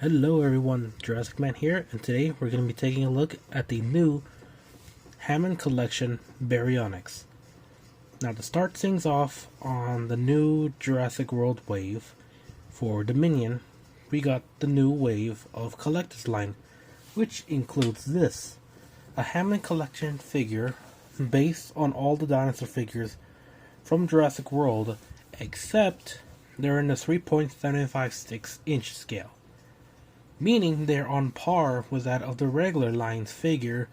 Hello everyone, Jurassic Man here, and today we're going to be taking a look at the new Hammond collection, Baryonyx. Now to start things off on the new Jurassic World wave for Dominion, we got the new wave of Collector's Line, which includes this, a Hammond collection figure based on all the dinosaur figures from Jurassic World, except they're in the 3.756-inch scale, meaning they're on par with that of the regular line's figure.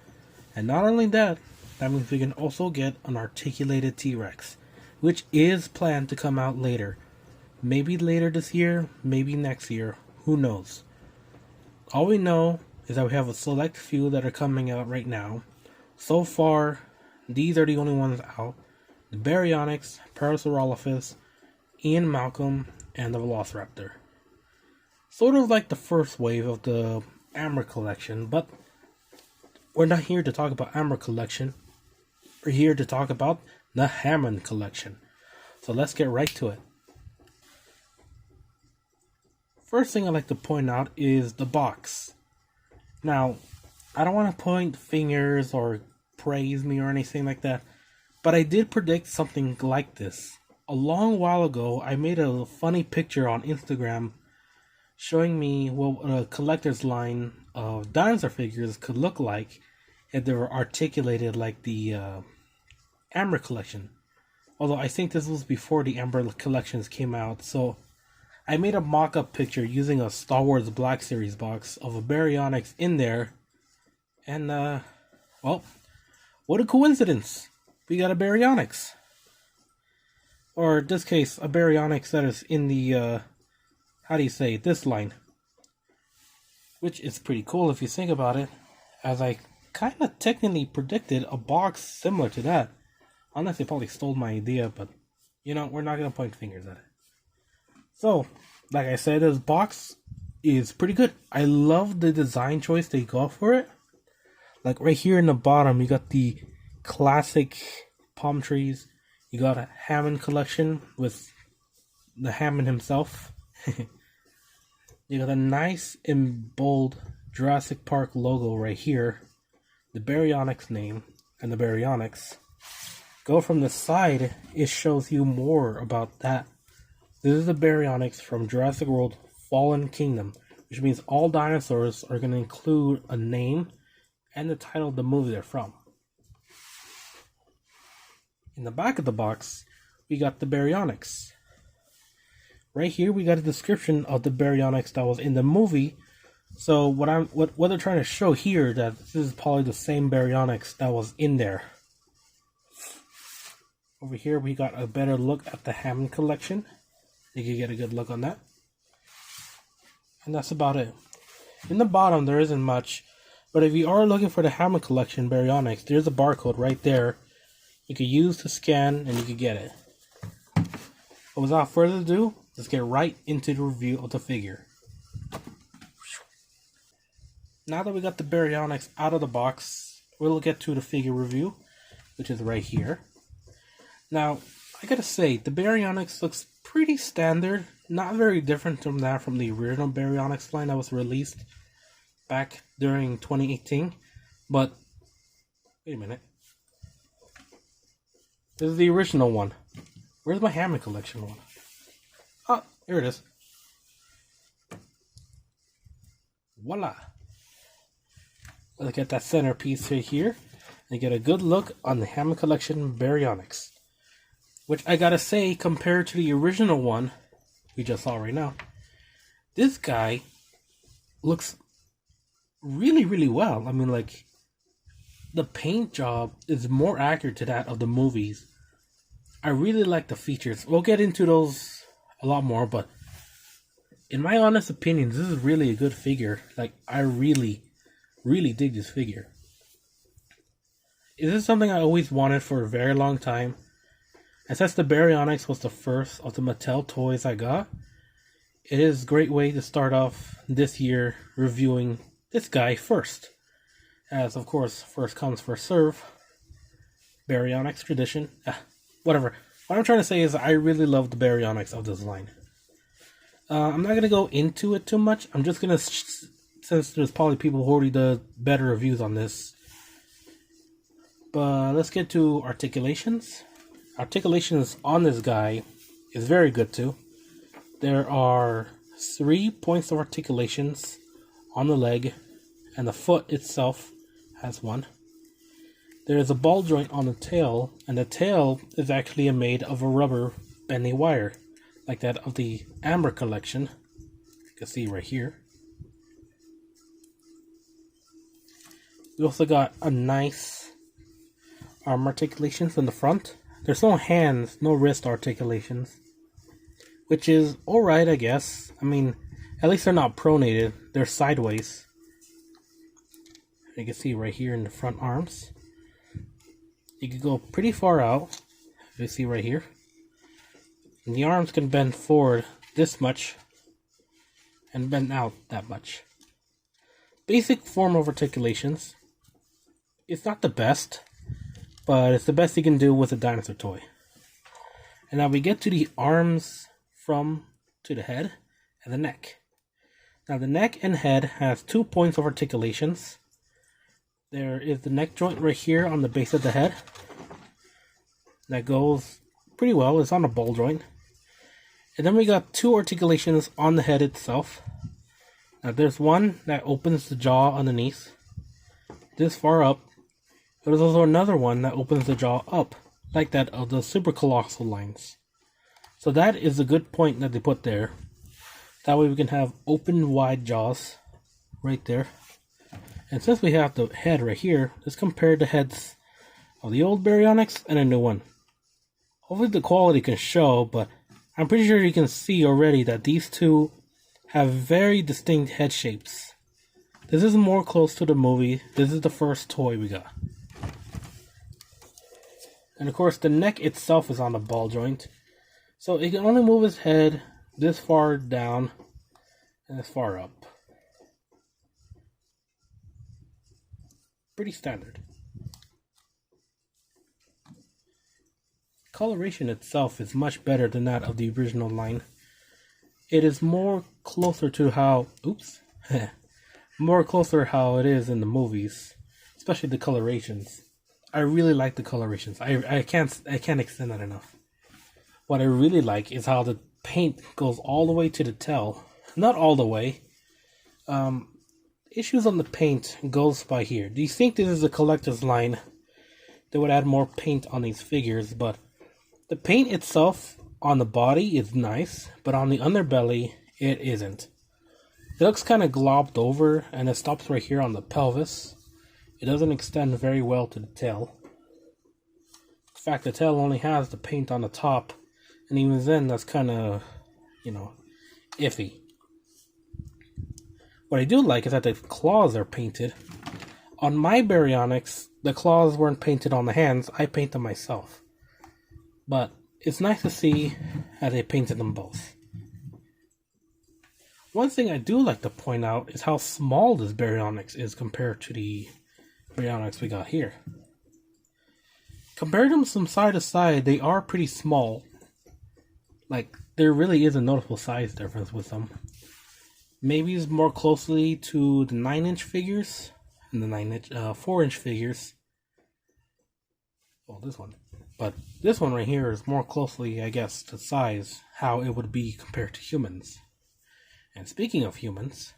And not only that, that means we can also get an articulated T-Rex, which is planned to come out later. Maybe later this year, maybe next year, who knows. All we know is that we have a select few that are coming out right now. So far, these are the only ones out. The Baryonyx, Parasaurolophus, Ian Malcolm, and the Velociraptor. Sort of like the first wave of the Amber collection, but we're not here to talk about Amber collection. We're here to talk about the Hammond collection. So let's get right to it. First thing I'd like to point out is the box. Now, I don't want to point fingers or praise me or anything like that, but I did predict something like this. A long while ago, I made a funny picture on Instagram showing me what a collector's line of dinosaur figures could look like if they were articulated like the Amber collection. Although I think this was before the Amber collections came out, so I made a mock-up picture using a Star Wars Black Series box of a Baryonyx in there, and well, what a coincidence! We got a Baryonyx. Or in this case, a Baryonyx that is in the, this line. Which is pretty cool if you think about it, as I kind of technically predicted a box similar to that. Unless they probably stole my idea, but, you know, we're not going to point fingers at it. So, like I said, this box is pretty good. I love the design choice they got for it. Like right here in the bottom, you got the classic palm trees. You got a Hammond collection with the Hammond himself. You got a nice and bold Jurassic Park logo right here. The Baryonyx name and the Baryonyx. Go from the side, it shows you more about that. This is the Baryonyx from Jurassic World Fallen Kingdom, which means all dinosaurs are going to include a name and the title of the movie they're from. In the back of the box, we got the Baryonyx. Right here, we got a description of the Baryonyx that was in the movie. So what they're trying to show here, that this is probably the same Baryonyx that was in there. Over here, we got a better look at the Hammond collection. You can get a good look on that. And that's about it. In the bottom, there isn't much. But if you are looking for the Hammond collection Baryonyx, there's a barcode right there. You could use to scan and you could get it. But without further ado, let's get right into the review of the figure. Now that we got the Baryonyx out of the box, we'll get to the figure review, which is right here. Now, I gotta say, the Baryonyx looks pretty standard, not very different from that from the original Baryonyx line that was released back during 2018. But, wait a minute. This is the original one. Where's my Hammond collection one? Oh, here it is. Voila! Look at that centerpiece right here. And get a good look on the Hammond collection Baryonyx. Which I gotta say, compared to the original one we just saw right now, this guy looks really, really well. I mean, like, the paint job is more accurate to that of the movies. I really like the features. We'll get into those a lot more, but in my honest opinion, this is really a good figure. Like, I really, really dig this figure. This is something I always wanted for a very long time. And since the Baryonyx was the first of the Mattel toys I got, it is a great way to start off this year reviewing this guy first. As, of course, first comes, first serve. Baryonyx tradition. Whatever. What I'm trying to say is I really love the Baryonyx of this line. I'm not gonna go into it too much. I'm just gonna, since there's probably people who already did better reviews on this. But let's get to articulations. Articulations on this guy is very good too. There are 3 points of articulations on the leg, and the foot itself has 1. There is a ball joint on the tail, and the tail is actually made of a rubber bending wire, like that of the Amber collection. You can see right here. We also got a nice arm articulations in the front. There's no hands, no wrist articulations, which is alright, I guess. I mean, at least they're not pronated, they're sideways. You can see right here in the front arms. You can go pretty far out, you see right here. And the arms can bend forward this much and bend out that much. Basic form of articulations. It's not the best, but it's the best you can do with a dinosaur toy. And now we get to the arms to the head and the neck. Now the neck and head has 2 points of articulations. There is the neck joint right here on the base of the head. That goes pretty well, it's on a ball joint. And then we got 2 articulations on the head itself. Now there's one that opens the jaw underneath, this far up. There's also another one that opens the jaw up, like that of the super colossal lines. So that is a good point that they put there. That way we can have open wide jaws right there. And since we have the head right here, let's compare the heads of the old Baryonyx and a new one. Hopefully the quality can show, but I'm pretty sure you can see already that these two have very distinct head shapes. This is more close to the movie. This is the first toy we got. And of course the neck itself is on the ball joint. So it can only move his head this far down and this far up. Pretty standard. Coloration itself is much better than that of the original line. It is more closer to how, more closer how it is in the movies, especially the colorations. I really like the colorations. I can't extend that enough. What I really like is how the paint goes all the way to the tail. Not all the way. Issues on the paint goes by here. Do you think this is a collector's line? They would add more paint on these figures, but the paint itself on the body is nice, but on the underbelly, it isn't. It looks kind of globbed over, and it stops right here on the pelvis. It doesn't extend very well to the tail. In fact, the tail only has the paint on the top, and even then, that's kind of, iffy. What I do like is that the claws are painted. On my Baryonyx, the claws weren't painted on the hands. I paint them myself. But it's nice to see how they painted them both. One thing I do like to point out is how small this Baryonyx is compared to the Baryonyx we got here. Compared them from side to side, they are pretty small. Like, there really is a noticeable size difference with them. Maybe it's more closely to the 9-inch figures and the 4-inch figures. Well, this one. But this one right here is more closely, I guess, to size, how it would be compared to humans. And speaking of humans,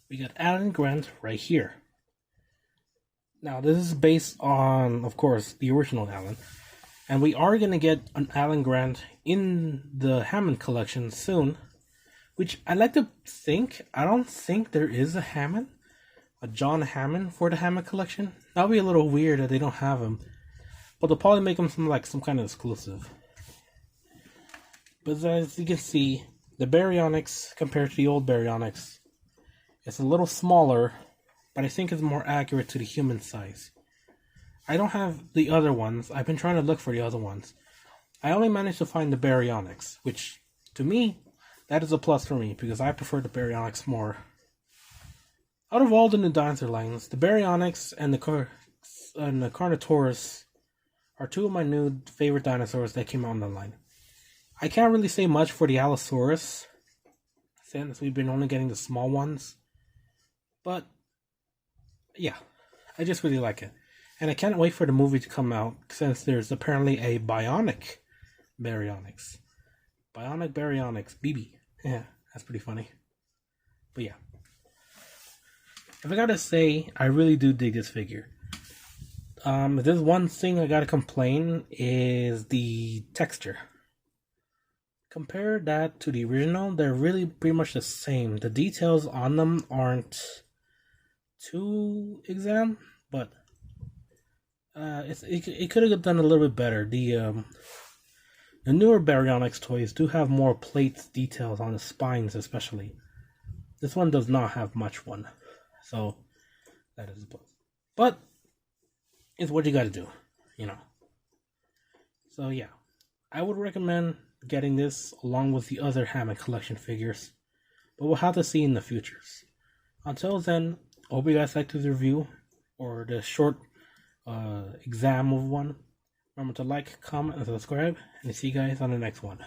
we got Alan Grant right here. Now, this is based on, of course, the original Alan. And we are going to get an Alan Grant in the Hammond collection soon. Which I like to think, I don't think there is a Hammond, a John Hammond for the Hammond collection. That would be a little weird that they don't have him. But they'll probably make him some kind of exclusive. But as you can see, the Baryonyx compared to the old Baryonyx, it's a little smaller, but I think it's more accurate to the human size. I don't have the other ones. I've been trying to look for the other ones. I only managed to find the Baryonyx, which, to me, that is a plus for me, because I prefer the Baryonyx more. Out of all the new dinosaur lines, the Baryonyx and the Carnotaurus are two of my new favorite dinosaurs that came out on the line. I can't really say much for the Allosaurus, since we've been only getting the small ones. But, yeah, I just really like it. And I can't wait for the movie to come out, since there's apparently a Bionic Baryonyx. Bionic Baryonyx, BB. Yeah, that's pretty funny. But yeah. If I gotta say, I really do dig this figure. There's one thing I gotta complain is the texture. Compare that to the original, they're really pretty much the same. The details on them aren't too exam, but it could have done a little bit better. The newer Baryonyx toys do have more plates details on the spines, especially. This one does not have much one, so that is a plus. But it's what you got to do, you know. So yeah, I would recommend getting this along with the other Hammond collection figures, but we'll have to see in the futures. Until then, I hope you guys liked this review or the short exam of one. Remember to like, comment, and subscribe, and see you guys on the next one.